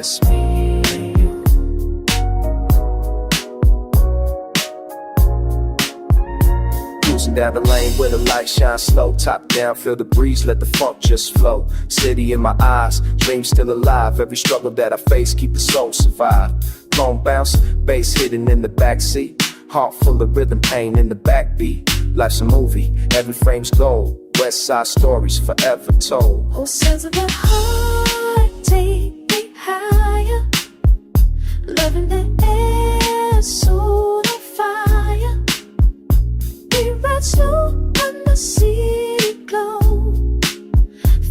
just me and you. Cruising down the lane where the light shines slow. Top down, feel the breeze, let the funk just flow. City in my eyes, dreams still alive. Every struggle that I face, keep the soul survive. Phone bounce, bass hidden in the backseat. Heart full of rhythm, pain in the backbeat. Life's a movie, every frame's gold. West Side Stories forever told. Whole sense of the heart, take me higher. Loving the air, soul on fire. We ride slow on the city glow.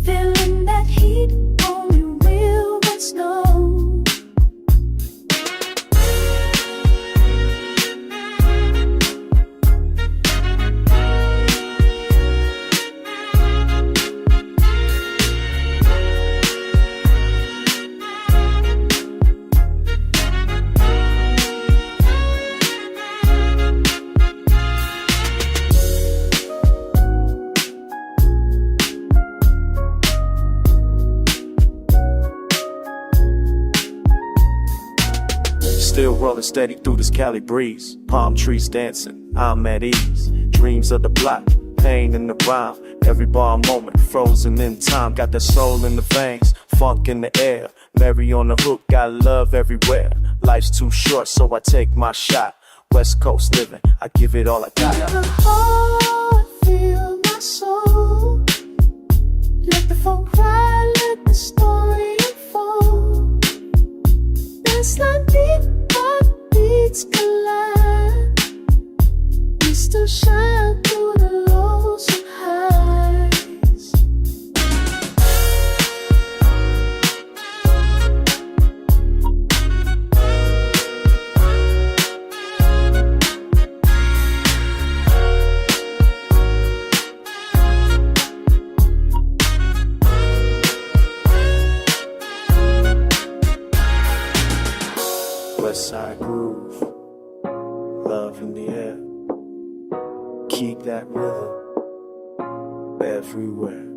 Feeling that heat, only real ones know. Still rolling steady through this Cali breeze. Palm trees dancing, I'm at ease. Dreams of the block, pain in the rhyme. Every bar moment, frozen in time. Got that soul in the veins, funk in the air. Mary on the hook, got love everywhere. Life's too short, so I take my shot. West Coast living, I give it all I got. Feel the heart, feel my soul. Let the funk cry, let the story unfold. Dance like deep heartbeats collide. We still shine through the lows and highs. West Side groove, love in the air. Keep that rhythm everywhere.